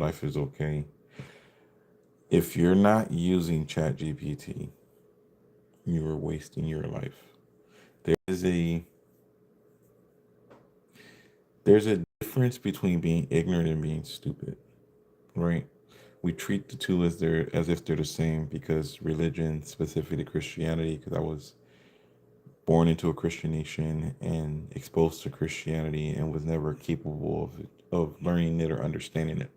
life is okay. If you're not using Chat GPT, you are wasting your life. There's a there's a difference between being ignorant and being stupid, right? We treat the two as if they're the same because religion, specifically Christianity, because I was born into a Christian nation and exposed to Christianity and was never capable of learning it or understanding it.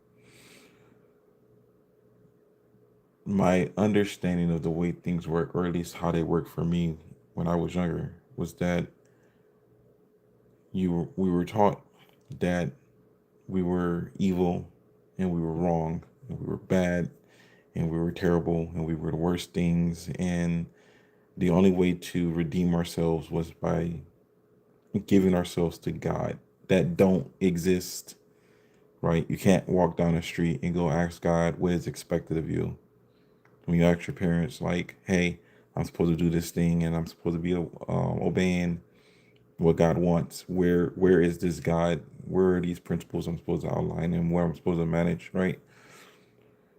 My understanding of the way things work, or at least how they work for me when I was younger, was that we were taught that we were evil and we were wrong and we were bad and we were terrible and we were the worst things, and the only way to redeem ourselves was by giving ourselves to God that don't exist, right? You can't walk down the street and go ask God what is expected of you. When you ask your parents, like, hey, I'm supposed to do this thing and I'm supposed to be obeying what God wants. Where is this God? Where are these principles I'm supposed to outline and where I'm supposed to manage, right?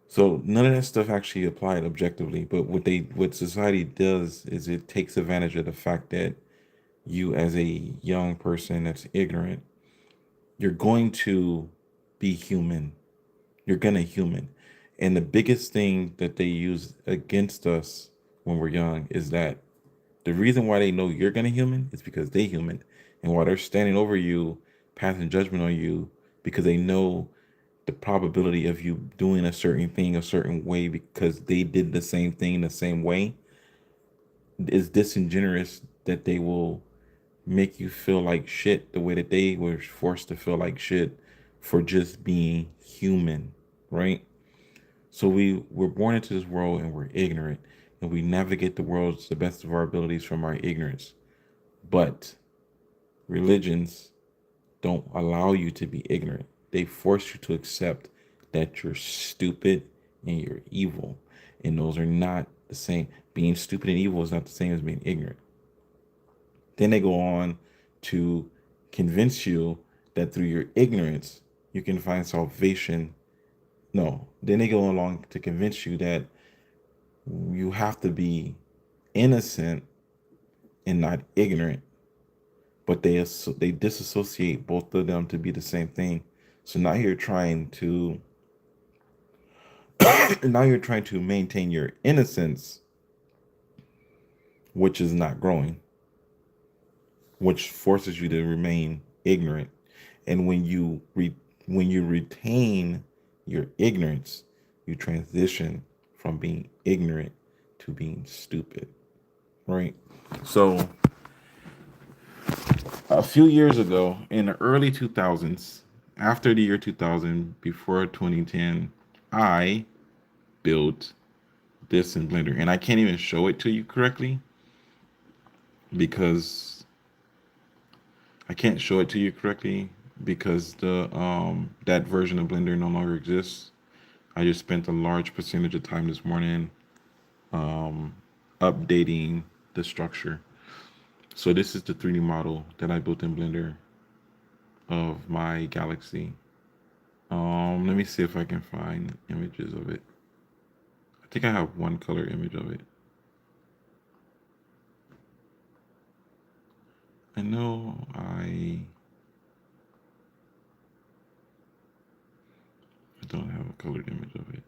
So none of that stuff actually applied objectively. But what society does is it takes advantage of the fact that you as a young person that's ignorant, you're going to be human. You're gonna human. And the biggest thing that they use against us when we're young is that the reason why they know you're gonna human is because they human. And while they're standing over you, passing judgment on you, because they know the probability of you doing a certain thing a certain way because they did the same thing the same way, is disingenuous that they will make you feel like shit the way that they were forced to feel like shit for just being human, right? So we were born into this world and we're ignorant and we navigate the world to the best of our abilities from our ignorance. But religions don't allow you to be ignorant. They force you to accept that you're stupid and you're evil. And those are not the same. Being stupid and evil is not the same as being ignorant. Then they go on to convince you that through your ignorance, you can find salvation. No, then they go along to convince you that you have to be innocent and not ignorant, but they disassociate both of them to be the same thing. So now you're trying to maintain your innocence, which is not growing, which forces you to remain ignorant. And when you retain your ignorance, you transition from being ignorant to being stupid, right? So a few years ago, in the early 2000s, after the year 2000, before 2010, I built this in Blender, and I can't even show it to you correctly because I can't show it to you correctly because the that version of Blender no longer exists. I just spent a large percentage of time this morning um, updating the structure. So this is the 3D model that I built in Blender of my Galaxy. Let me see if I can find images of it. I think I have one color image of it. I know I don't have a colored image of it.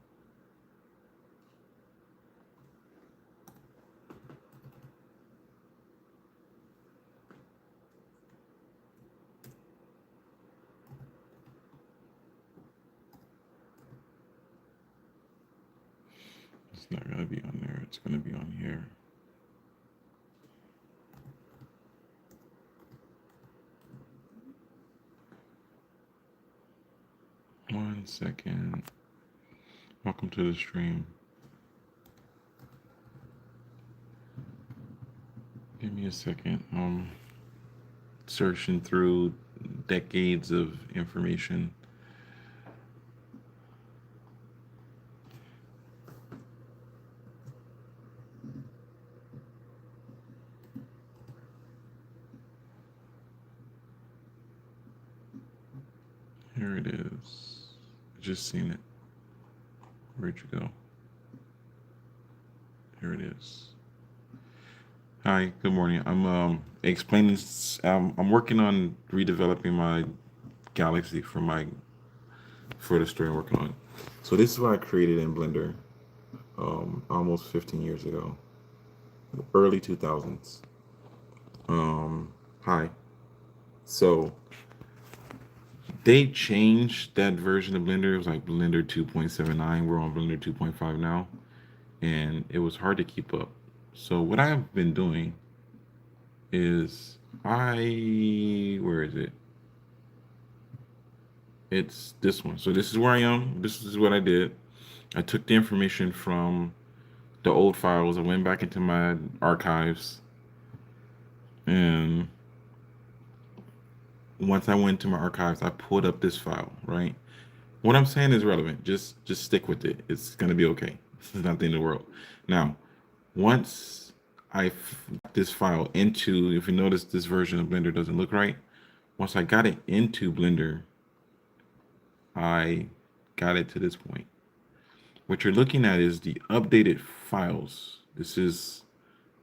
It's not gonna be on there. It's gonna be on here. 1 second. Welcome to the stream. Give me a second. Searching through decades of information. Here it is. just seen it. Where'd you go? Here it is. Hi, good morning. I'm explaining. I'm working on redeveloping my Galaxy for the story I'm working on. So this is what I created in Blender almost 15 years ago, early 2000s. Hi. So they changed that version of Blender. It was like Blender 2.79. We're on Blender 2.5 now, and it was hard to keep up. So what I've been doing is where is it? It's this one. So this is where I am. This is what I did. I took the information from the old files. I went back into my archives, and once I went to my archives, I pulled up this file. Right. What I'm saying is relevant. Just stick with it. It's gonna be okay. This is not the end of the world. Now, once got this file into, if you notice, this version of Blender doesn't look right. Once I got it into Blender, I got it to this point. What you're looking at is the updated files. This is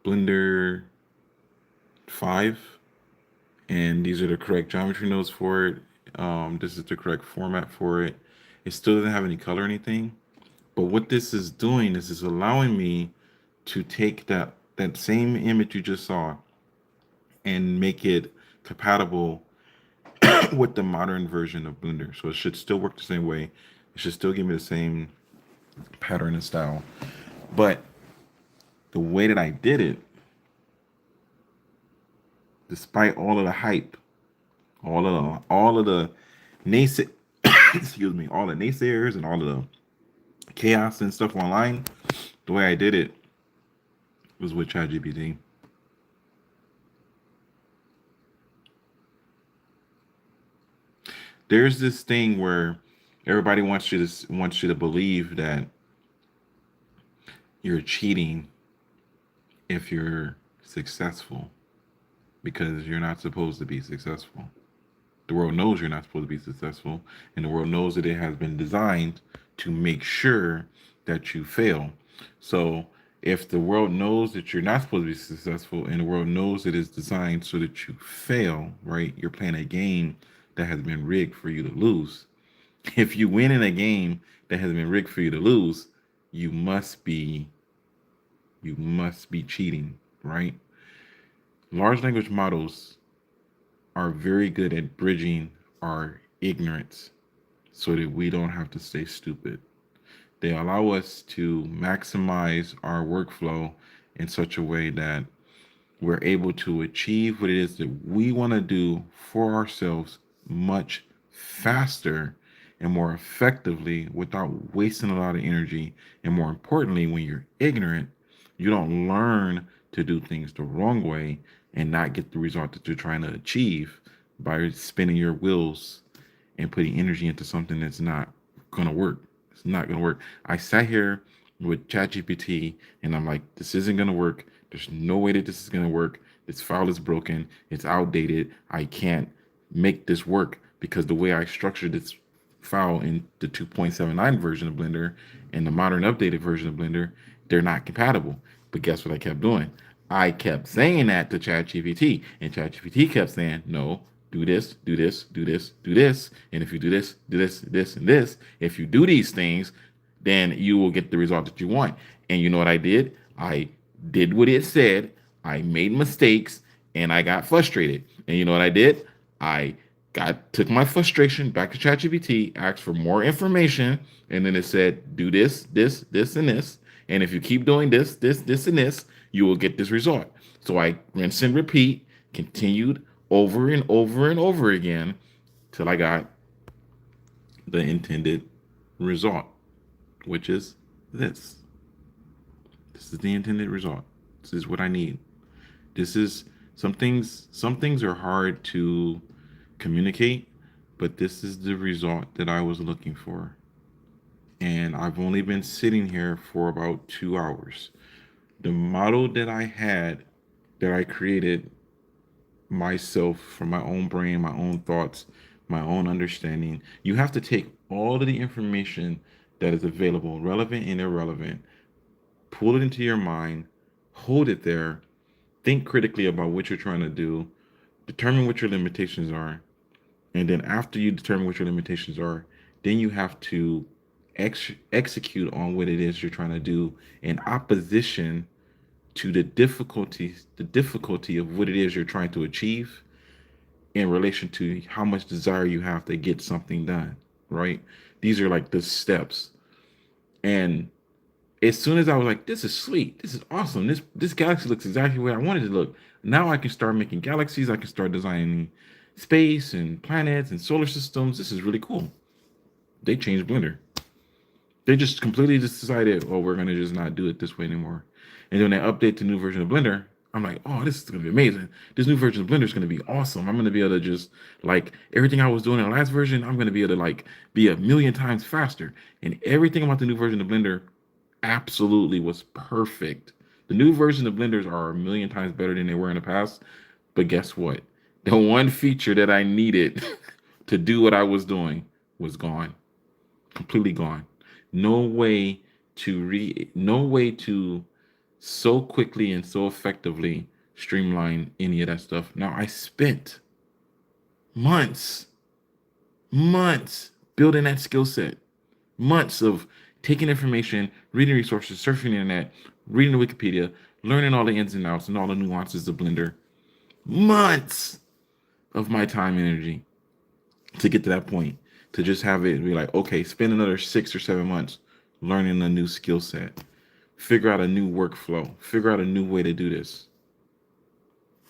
Blender 5, and these are the correct geometry nodes for it. This is the correct format for it. It still doesn't have any color or anything, but what this is doing is it's allowing me to take that same image you just saw and make it compatible with the modern version of Blender. So it should still work the same way. It should still give me the same pattern and style. But the way that I did it, despite all of the hype, all of the naysay excuse me, all the naysayers and all of the chaos and stuff online, the way I did it was with Chat GPT. There's this thing where everybody wants you to believe that you're cheating if you're successful because you're not supposed to be successful. The world knows you're not supposed to be successful, and the world knows that it has been designed to make sure that you fail. So if the world knows that you're not supposed to be successful and the world knows it is designed so that you fail, right? You're playing a game that has been rigged for you to lose. If you win in a game that has been rigged for you to lose, you must be cheating, right? Large language models are very good at bridging our ignorance so that we don't have to stay stupid. They allow us to maximize our workflow in such a way that we're able to achieve what it is that we want to do for ourselves much faster and more effectively without wasting a lot of energy. And more importantly, when you're ignorant, you don't learn to do things the wrong way and not get the result that you're trying to achieve by spinning your wheels and putting energy into something that's not going to work. It's not going to work. I sat here with ChatGPT and I'm like, this isn't going to work. There's no way that this is going to work. This file is broken. It's outdated. I can't make this work because the way I structured this file in the 2.79 version of Blender and the modern updated version of Blender, they're not compatible. But guess what I kept doing? I kept saying that to ChatGPT, and ChatGPT kept saying, no, do this, do this, do this, do this. And if you do this, do this, this, and this, if you do these things, then you will get the result that you want. And you know what I did? I did what it said. I made mistakes and I got frustrated. And you know what I did? I took my frustration back to ChatGPT, asked for more information, and then it said, do this, this, this, and this. And if you keep doing this, this, this, and this, you will get this result. So I rinse and repeat, continued over and over and over again till I got the intended result, which is this. This is the intended result. This is what I need. This is some things are hard to communicate, but this is the result that I was looking for. And I've only been sitting here for about 2 hours. The model that I had, that I created myself from my own brain, my own thoughts, my own understanding, you have to take all of the information that is available, relevant and irrelevant, pull it into your mind, hold it there, think critically about what you're trying to do, determine what your limitations are, and then after you determine what your limitations are, then you have to execute on what it is you're trying to do in opposition to the difficulty of what it is you're trying to achieve in relation to how much desire you have to get something done, right? These are like the steps. And as soon as I was like, this is sweet, this is awesome, this galaxy looks exactly where I wanted it to look. Now I can start making galaxies, I can start designing space and planets and solar systems. This is really cool. They changed Blender. They just completely just decided, oh, we're gonna just not do it this way anymore. And then they update the new version of Blender. I'm like, oh, this is gonna be amazing. This new version of Blender is gonna be awesome. I'm gonna be able to just like everything I was doing in the last version. I'm gonna be able to like be a million times faster. And everything about the new version of Blender absolutely was perfect. The new version of Blenders are a million times better than they were in the past. But guess what? The one feature that I needed to do what I was doing was gone, completely gone. No way to so quickly and so effectively streamline any of that stuff. Now I spent months, months building that skill set, months of taking information, reading resources, surfing the internet, reading the Wikipedia, learning all the ins and outs and all the nuances of Blender. Months of my time and energy to get to that point, to just have it be like, okay, spend another 6 or 7 months learning a new skill set, figure out a new workflow, figure out a new way to do this.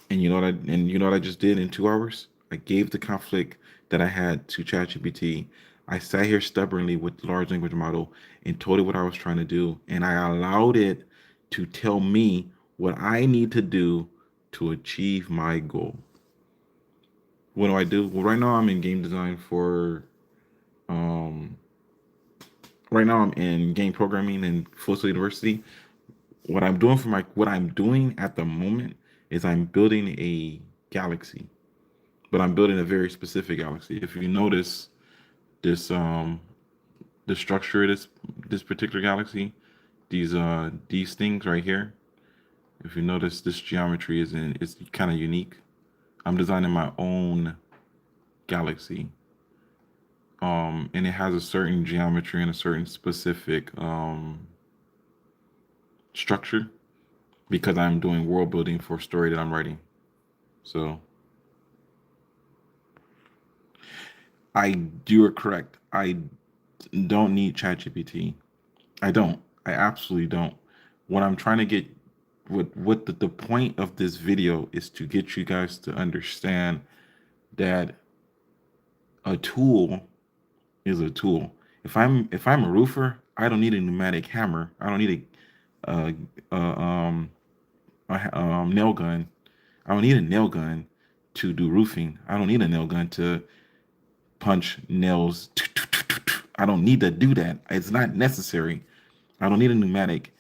And you know what I just did in 2 hours? I gave the conflict that I had to Chat GPT. I sat here stubbornly with the large language model and told it what I was trying to do, and I allowed it to tell me what I need to do to achieve my goal. What do I do? Well, right now I'm in game design for um right now I'm in game programming in Full Sail University. What I'm doing at the moment is I'm building a galaxy, but I'm building a very specific galaxy. If you notice this the structure of this particular galaxy, these things right here, if you notice this geometry is kind of unique. I'm designing my own galaxy. And it has a certain geometry and a certain specific structure because I'm doing world building for a story that I'm writing. So you are correct. I don't need ChatGPT. I don't. I absolutely don't. What I'm trying to get, what the point of this video is to get you guys to understand that a tool is a tool. If I'm a roofer, I don't need a pneumatic hammer. I don't need a, a um nail gun. I don't need a nail gun to do roofing. I don't need a nail gun to punch nails. I don't need to do that. It's not necessary. I don't need a pneumatic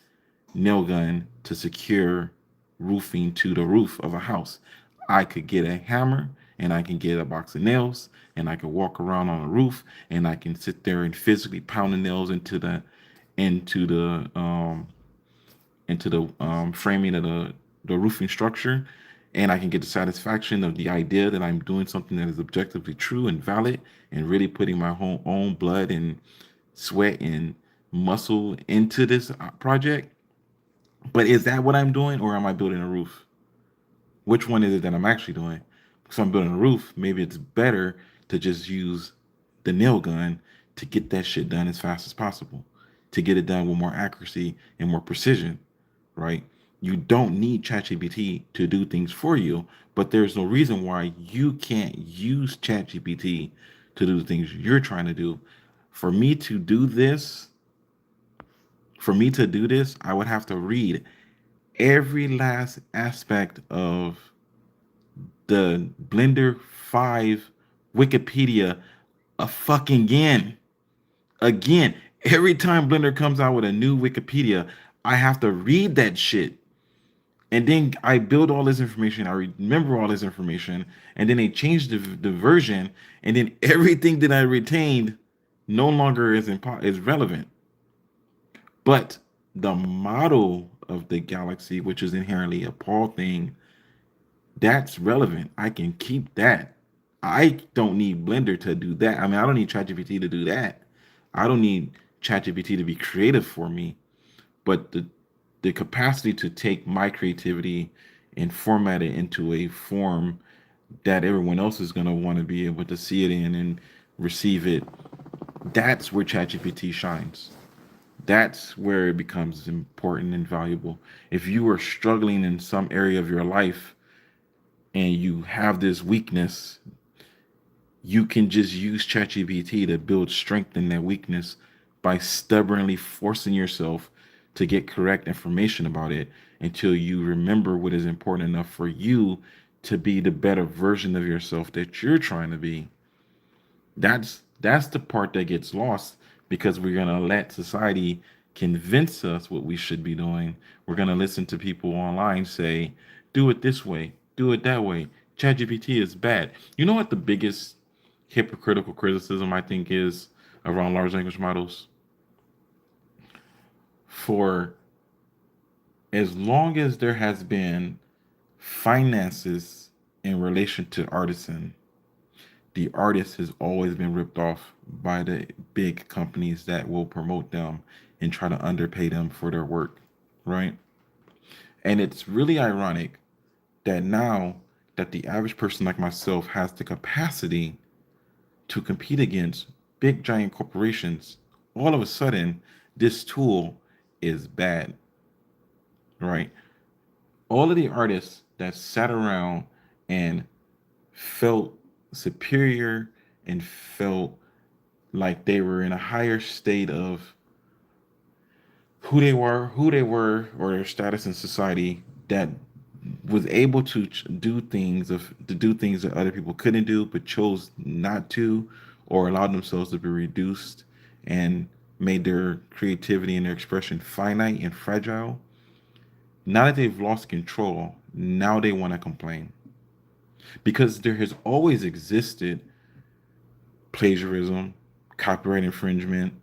nail gun to secure roofing to the roof of a house. I could get a hammer and I can get a box of nails and I can walk around on the roof and I can sit there and physically pound the nails into the framing of the roofing structure, and I can get the satisfaction of the idea that I'm doing something that is objectively true and valid and really putting my own blood and sweat and muscle into this project. But is that what I'm doing, or am I building a roof? Which one is it that I'm actually doing? Because I'm building a roof, maybe it's better to just use the nail gun to get that shit done as fast as possible, to get it done with more accuracy and more precision, right? You don't need ChatGPT to do things for you, but there's no reason why you can't use ChatGPT to do the things you're trying to do. For me to do this, I would have to read every last aspect of the Blender 5 Wikipedia a fucking again. Again, every time Blender comes out with a new Wikipedia, I have to read that shit. And then I build all this information. I remember all this information. And then they change the version. And then everything that I retained no longer is relevant. But the model of the galaxy, which is inherently a Paul thing, that's relevant. I can keep that. I don't need Blender to do that. I mean, I don't need ChatGPT to do that. I don't need ChatGPT to be creative for me. But the capacity to take my creativity and format it into a form that everyone else is going to want to be able to see it in and receive it, that's where ChatGPT shines. That's where it becomes important and valuable. If you are struggling in some area of your life and you have this weakness, you can just use ChatGPT to build strength in that weakness by stubbornly forcing yourself to get correct information about it until you remember what is important enough for you to be the better version of yourself that you're trying to be. That's the part that gets lost because we're gonna let society convince us what we should be doing. We're gonna listen to people online say, "Do it this way, do it that way." ChatGPT is bad. You know what the biggest hypocritical criticism I think is around large language models? For as long as there has been finances in relation to artisan, the artist has always been ripped off by the big companies that will promote them and try to underpay them for their work, right? And it's really ironic that now that the average person like myself has the capacity to compete against big giant corporations, all of a sudden this tool is bad, right? All of the artists that sat around and felt superior and felt like they were in a higher state of who they were, or their status in society, that was able to do things that other people couldn't do, but chose not to, or allowed themselves to be reduced and made their creativity and their expression finite and fragile. Now that they've lost control, now they want to complain because there has always existed plagiarism, copyright infringement.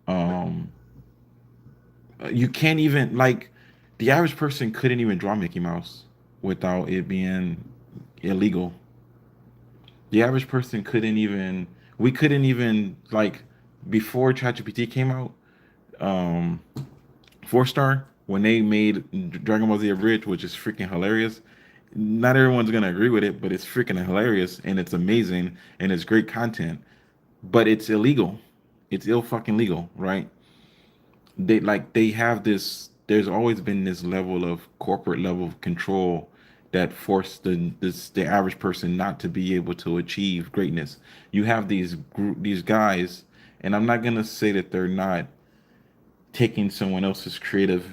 Um, you can't even like the average person couldn't even draw Mickey Mouse without it being illegal. The average person couldn't even. We couldn't even like before ChatGPT came out. Um, Four Star when they made Dragon Ball Z Abridged, which is freaking hilarious. Not everyone's gonna agree with it, but it's freaking hilarious and it's amazing and it's great content. But it's illegal. It's ill fucking legal, right? They have this. There's always been this level of corporate level of control that forced the average person not to be able to achieve greatness. You have these guys, and I'm not gonna say that they're not taking someone else's creative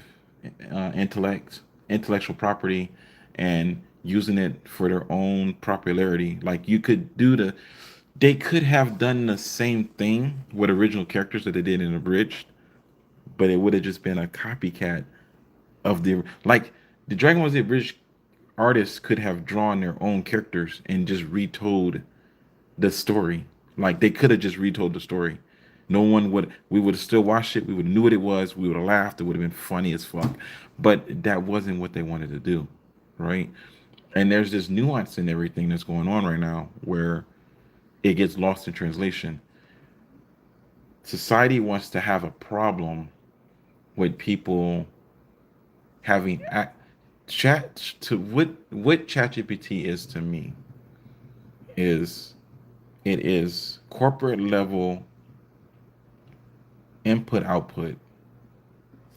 intellectual property, and using it for their own popularity. Like you could do they could have done the same thing with original characters that they did in Abridged, but it would have just been a copycat of the Dragon Ball Z British artists could have drawn their own characters and just retold the story. Like they could have just retold the story. No one would. We would have still watched it. We would have knew what it was. We would have laughed. It would have been funny as fuck. But that wasn't what they wanted to do, right? And there's this nuance in everything that's going on right now where it gets lost in translation. Society wants to have a problem with people having chat to what ChatGPT is to me is it is corporate level input output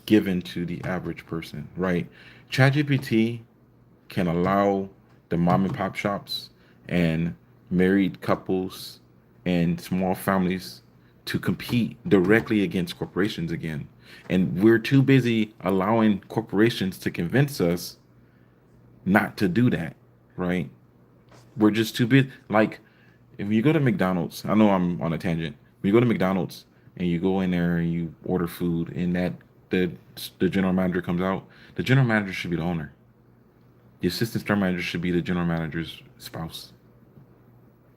given to the average person, right? ChatGPT can allow the mom and pop shops and married couples and small families to compete directly against corporations again. And we're too busy allowing corporations to convince us not to do that, right? We're just too busy. Like, if you go to McDonald's, I know I'm on a tangent. When you go to McDonald's and you go in there and you order food, and the the general manager comes out, the general manager should be the owner. The assistant store manager should be the general manager's spouse.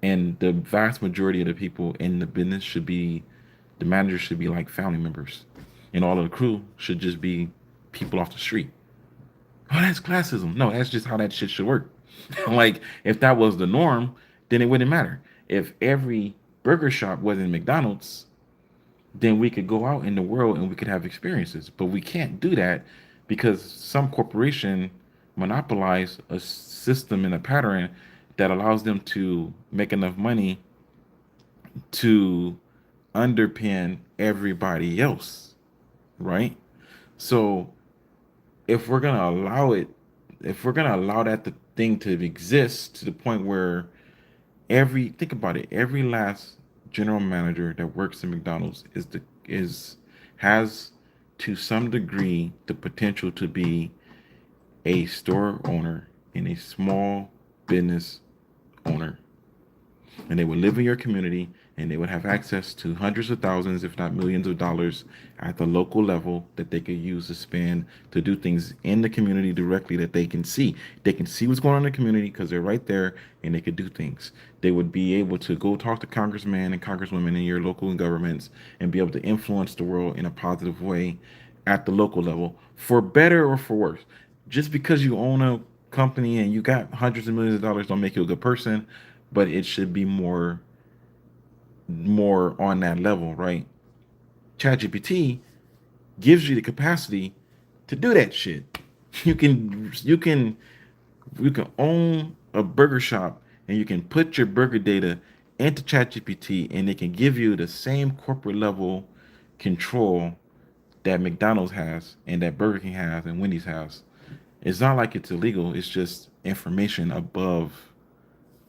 And the vast majority of the people in the business should be The managers should be like family members, and all of the crew should just be people off the street. Oh, that's classism. No, that's just how that shit should work. Like, if that was the norm, then it wouldn't matter. If every burger shop wasn't McDonald's, then we could go out in the world and we could have experiences. But we can't do that because some corporation monopolize a system and a pattern that allows them to make enough money to underpin everybody else, right? So if we're gonna allow it, if we're gonna allow that thing to exist to the point where think about it, every last general manager that works in McDonald's is has to some degree the potential to be a store owner and a small business owner, and they would live in your community, and they would have access to hundreds of thousands, if not millions of dollars at the local level that they could use to spend to do things in the community directly that they can see. They can see what's going on in the community because they're right there, and they could do things. They would be able to go talk to congressmen and congresswomen in your local governments and be able to influence the world in a positive way at the local level, for better or for worse. Just because you own a company and you got hundreds of millions of dollars don't make you a good person, but it should be more on that level, right? Chat GPT gives you the capacity to do that shit. You can own a burger shop, and you can put your burger data into Chat GPT, and it can give you the same corporate level control that McDonald's has and that Burger King has and Wendy's has. It's not like it's illegal, it's just information above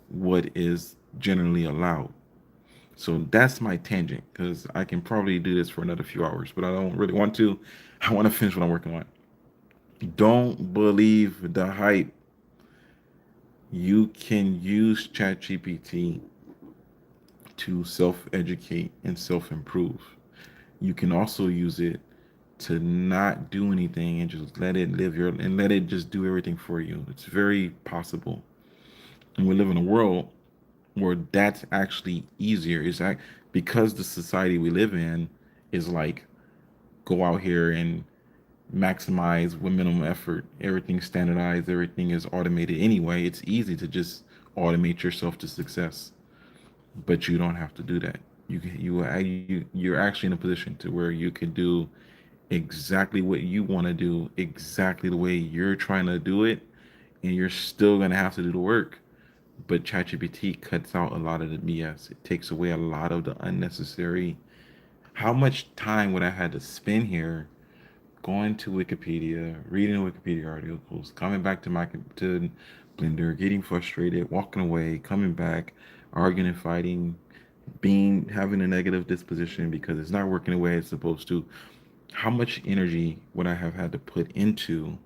what is generally allowed. So that's my tangent, because I can probably do this for another few hours, but I don't really want to. I want to finish what I'm working on. Don't believe the hype. You can use ChatGPT to self educate and self improve. You can also use it to not do anything and just let it let it just do everything for you. It's very possible. And we live in a world where that's actually easier. Is that because the society we live in is like, go out here and maximize with minimum effort. Everything's standardized, everything is automated anyway. It's easy to just automate yourself to success, but you don't have to do that. You're actually in a position to where you can do exactly what you want to do, exactly the way you're trying to do it, and you're still gonna have to do the work. But ChatGPT cuts out a lot of the BS. It takes away a lot of the unnecessary. How much time would I had to spend here going to Wikipedia, reading Wikipedia articles, coming back to Blender, getting frustrated, walking away, coming back, arguing and fighting, having a negative disposition because it's not working the way it's supposed to. How much energy would I have had to put into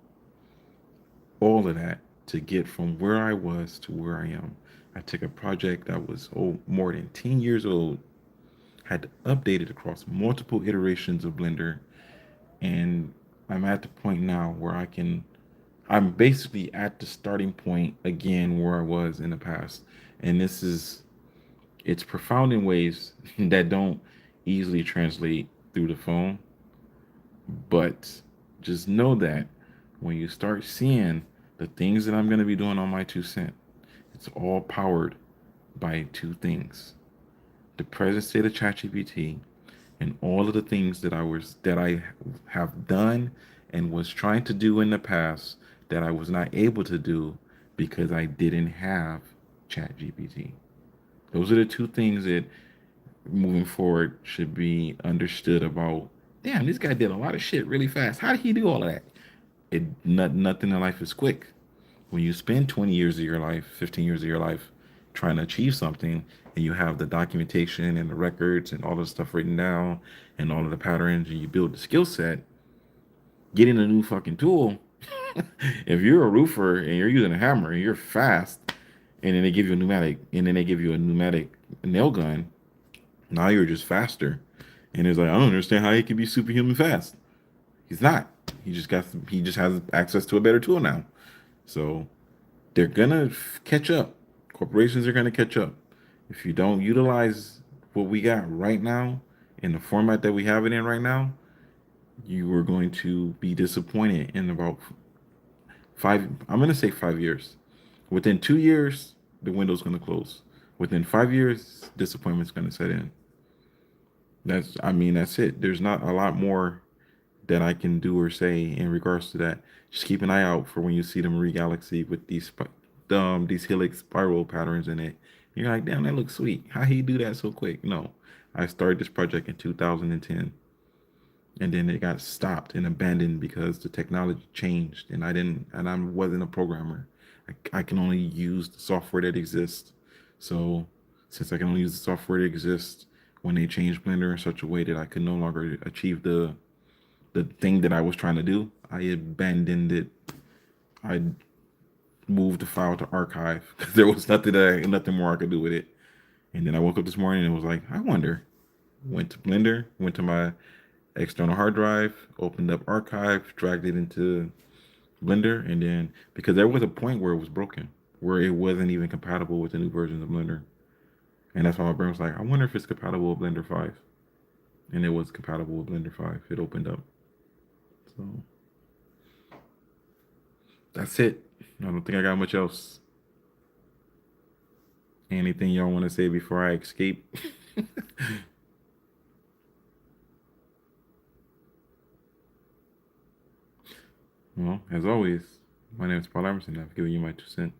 all of that to get from where I was to where I am? I took a project that was more than 10 years old, had to update it across multiple iterations of Blender, and I'm at the point now where I'm basically at the starting point again where I was in the past. And it's profound in ways that don't easily translate through the phone. But just know that when you start seeing the things that I'm going to be doing on my 2 cent, it's all powered by two things: the present state of ChatGPT and all of the things that I have done and was trying to do in the past that I was not able to do because I didn't have ChatGPT. Those are the two things that moving forward should be understood about. Damn, this guy did a lot of shit really fast. How did he do all of that? Nothing in life is quick. When you spend 20 years of your life, 15 years of your life trying to achieve something, and you have the documentation and the records and all the stuff written down and all of the patterns, and you build the skill set, getting a new fucking tool. If you're a roofer and you're using a hammer and you're fast, and then they give you a pneumatic, nail gun, now you're just faster. And it's like, I don't understand how he can be superhuman fast. He's not. He just has access to a better tool now. So they're gonna catch up. Corporations are gonna catch up. If you don't utilize what we got right now in the format that we have it in right now, you are going to be disappointed in about five. I'm going to say 5 years. Within 2 years, the window's going to close. Within 5 years, disappointment's going to set in. I mean, that's it. There's not a lot more that I can do or say in regards to that. Just keep an eye out for when you see the Mare Galaxy with these helix spiral patterns in it. You're like, damn, that looks sweet. How he do that so quick? No, I started this project in 2010, and then it got stopped and abandoned because the technology changed, and I wasn't a programmer. I can only use the software that exists. So since I can only use the software that exists, when they changed Blender in such a way that I could no longer achieve the thing that I was trying to do, I abandoned it. I moved the file to archive because there was nothing more I could do with it. And then I woke up this morning and was like, I wonder. Went to Blender, went to my external hard drive, opened up archive, dragged it into Blender, and then because there was a point where it was broken, where it wasn't even compatible with the new versions of Blender. And that's why my brain was like, I wonder if it's compatible with Blender 5. And it was compatible with Blender 5. It opened up. So that's it. I don't think I got much else. Anything y'all want to say before I escape? Well, as always, my name is Paul Emerson. I've given you my 2 cents.